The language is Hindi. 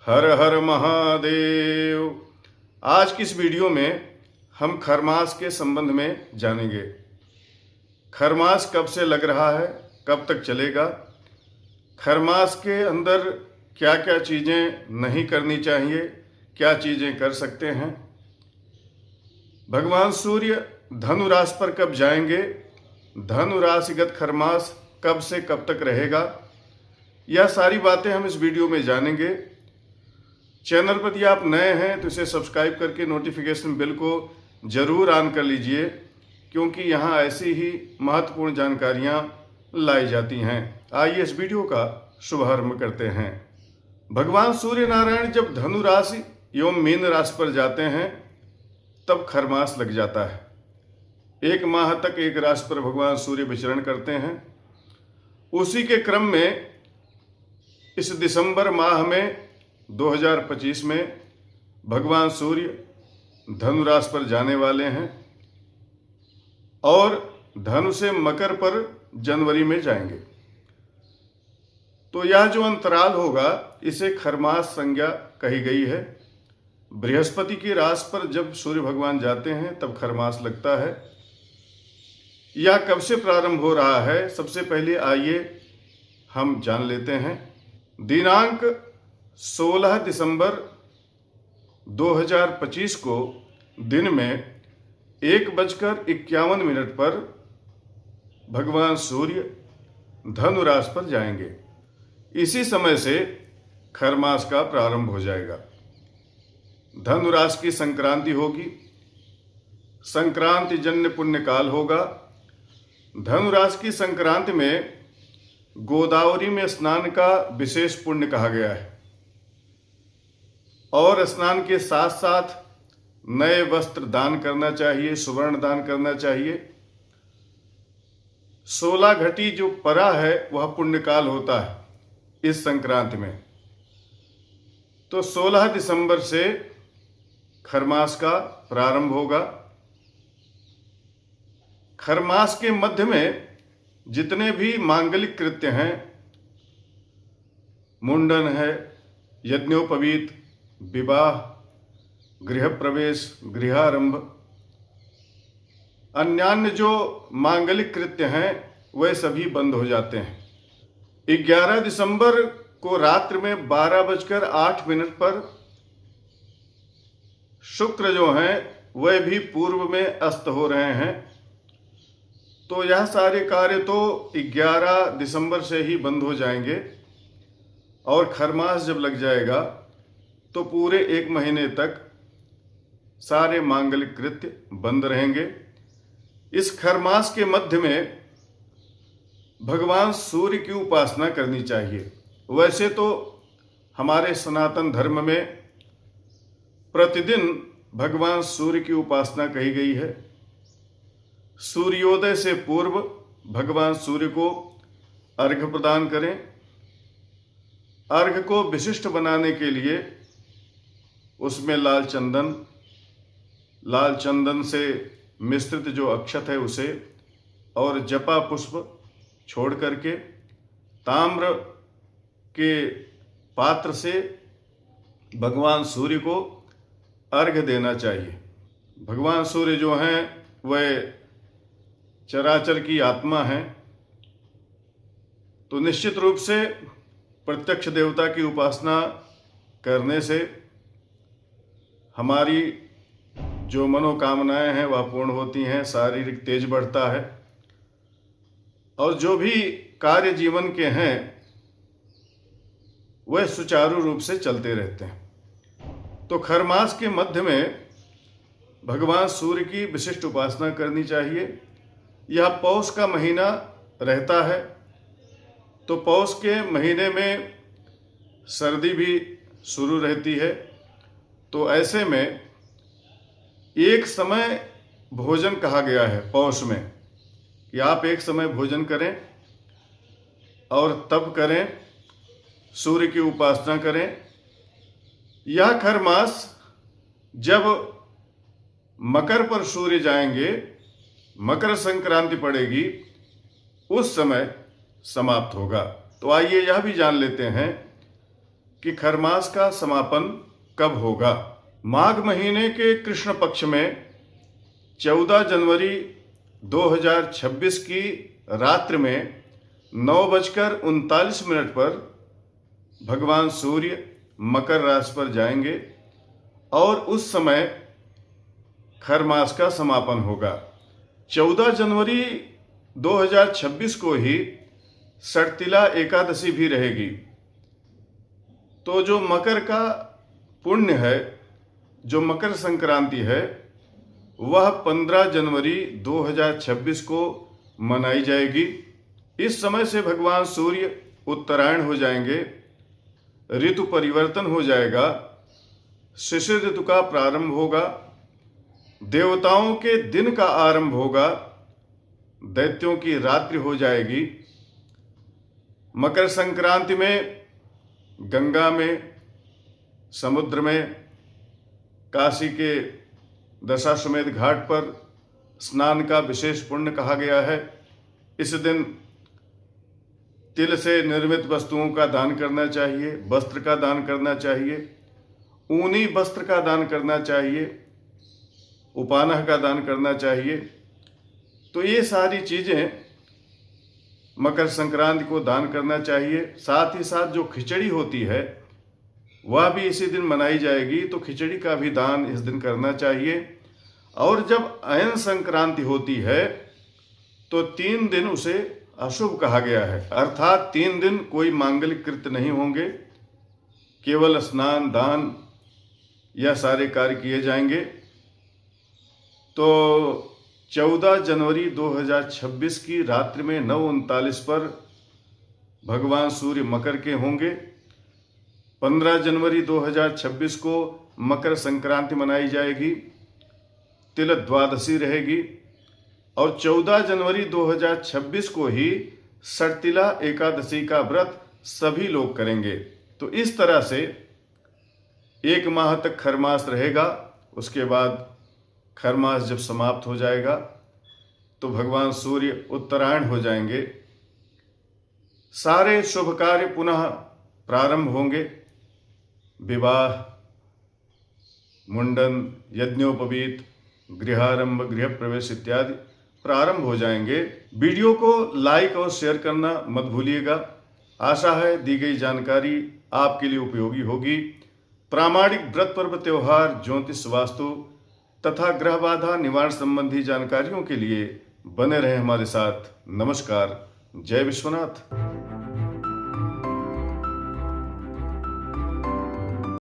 हर हर महादेव। आज की इस वीडियो में हम खरमास के संबंध में जानेंगे। खरमास कब से लग रहा है, कब तक चलेगा, खरमास के अंदर क्या क्या चीज़ें नहीं करनी चाहिए, क्या चीज़ें कर सकते हैं, भगवान सूर्य धनु राशि पर कब जाएंगे, धनु राशिगत खरमास कब से कब तक रहेगा, यह सारी बातें हम इस वीडियो में जानेंगे। चैनल पर यदि आप नए हैं तो इसे सब्सक्राइब करके नोटिफिकेशन बेल को ज़रूर ऑन कर लीजिए, क्योंकि यहाँ ऐसी ही महत्वपूर्ण जानकारियाँ लाई जाती हैं। आइए इस वीडियो का शुभारंभ करते हैं। भगवान सूर्य नारायण जब धनु राशि एवं मीन राशि पर जाते हैं तब खरमास लग जाता है। एक माह तक एक राशि पर भगवान सूर्य विचरण करते हैं। उसी के क्रम में इस दिसंबर माह में 2025 में भगवान सूर्य धनु राशि पर जाने वाले हैं और धनु से मकर पर जनवरी में जाएंगे। तो यह जो अंतराल होगा इसे खरमास संज्ञा कही गई है। बृहस्पति की राशि पर जब सूर्य भगवान जाते हैं तब खरमास लगता है। यह कब से प्रारंभ हो रहा है, सबसे पहले आइए हम जान लेते हैं। दिनांक 16 दिसंबर 2025 को दिन में 1:51 पर भगवान सूर्य धनु राशि पर जाएंगे। इसी समय से खरमास का प्रारंभ हो जाएगा। धनु राशि की संक्रांति होगी, संक्रांति जन्य पुण्य काल होगा। धनु राशि की संक्रांति में गोदावरी में स्नान का विशेष पुण्य कहा गया है और स्नान के साथ साथ नए वस्त्र दान करना चाहिए, सुवर्ण दान करना चाहिए। 16 घटी जो परा है वह पुण्यकाल होता है इस संक्रांति में। तो 16 दिसंबर से खरमास का प्रारंभ होगा। खरमास के मध्य में जितने भी मांगलिक कृत्य हैं, मुंडन है, यज्ञोपवीत, विवाह, गृह प्रवेश, गृहारंभ, अन्यान्य जो मांगलिक कृत्य हैं वह सभी बंद हो जाते हैं। 11 दिसंबर को रात्रि में 12:08 पर शुक्र जो हैं वह भी पूर्व में अस्त हो रहे हैं। तो यह सारे कार्य तो 11 दिसंबर से ही बंद हो जाएंगे और खरमास जब लग जाएगा तो पूरे 1 महीने तक सारे मांगलिक कृत्य बंद रहेंगे। इस खरमास के मध्य में भगवान सूर्य की उपासना करनी चाहिए। वैसे तो हमारे सनातन धर्म में प्रतिदिन भगवान सूर्य की उपासना कही गई है। सूर्योदय से पूर्व भगवान सूर्य को अर्घ्य प्रदान करें। अर्घ्य को विशिष्ट बनाने के लिए उसमें लाल चंदन से मिश्रित जो अक्षत है उसे और जपा पुष्प छोड़ करके ताम्र के पात्र से भगवान सूर्य को अर्घ्य देना चाहिए। भगवान सूर्य जो हैं वह चराचर की आत्मा है, तो निश्चित रूप से प्रत्यक्ष देवता की उपासना करने से हमारी जो मनोकामनाएं हैं वह पूर्ण होती हैं, शारीरिक तेज बढ़ता है और जो भी कार्य जीवन के हैं वह सुचारू रूप से चलते रहते हैं। तो खरमास के मध्य में भगवान सूर्य की विशिष्ट उपासना करनी चाहिए। यह पौष का महीना रहता है, तो पौष के महीने में सर्दी भी शुरू रहती है। तो ऐसे में एक समय भोजन कहा गया है पौष में कि आप एक समय भोजन करें और तब करें, सूर्य की उपासना करें। यह खरमास जब मकर पर सूर्य जाएंगे, मकर संक्रांति पड़ेगी, उस समय समाप्त होगा। तो आइए यह भी जान लेते हैं कि खरमास का समापन कब होगा। माघ महीने के कृष्ण पक्ष में 14 जनवरी 2026 की रात्रि में 9:39 पर भगवान सूर्य मकर राशि पर जाएंगे और उस समय खरमास का समापन होगा। 14 जनवरी 2026 को ही षटतिला एकादशी भी रहेगी। तो जो मकर का पुण्य है, जो मकर संक्रांति है, वह 15 जनवरी 2026 को मनाई जाएगी। इस समय से भगवान सूर्य उत्तरायण हो जाएंगे, ऋतु परिवर्तन हो जाएगा, शिशिर ऋतु का प्रारंभ होगा, देवताओं के दिन का आरंभ होगा, दैत्यों की रात्रि हो जाएगी। मकर संक्रांति में गंगा में, समुद्र में, काशी के दशाश्वमेध घाट पर स्नान का विशेष पुण्य कहा गया है। इस दिन तिल से निर्मित वस्तुओं का दान करना चाहिए, वस्त्र का दान करना चाहिए, ऊनी वस्त्र का दान करना चाहिए, उपानह का दान करना चाहिए। तो ये सारी चीज़ें मकर संक्रांति को दान करना चाहिए। साथ ही साथ जो खिचड़ी होती है वह भी इसी दिन मनाई जाएगी, तो खिचड़ी का भी दान इस दिन करना चाहिए। और जब अयन संक्रांति होती है तो 3 दिन उसे अशुभ कहा गया है, अर्थात 3 दिन कोई मांगलिक कृत्य नहीं होंगे, केवल स्नान दान यह सारे कार्य किए जाएंगे। तो 14 जनवरी 2026 की रात्रि में 9:39 पर भगवान सूर्य मकर के होंगे। 15 जनवरी 2026 को मकर संक्रांति मनाई जाएगी, तिल द्वादशी रहेगी और 14 जनवरी 2026 को ही षटतिला एकादशी का व्रत सभी लोग करेंगे। तो इस तरह से 1 माह तक खरमास रहेगा। उसके बाद खरमास जब समाप्त हो जाएगा तो भगवान सूर्य उत्तरायण हो जाएंगे, सारे शुभ कार्य पुनः प्रारंभ होंगे। विवाह, मुंडन, यज्ञोपवीत, गृहारंभ, गृह प्रवेश इत्यादि प्रारंभ हो जाएंगे। वीडियो को लाइक और शेयर करना मत भूलिएगा। आशा है दी गई जानकारी आपके लिए उपयोगी होगी। प्रामाणिक व्रत पर्व त्योहार, ज्योतिष, वास्तु तथा ग्रह बाधा निवारण संबंधी जानकारियों के लिए बने रहें हमारे साथ। नमस्कार। जय विश्वनाथ।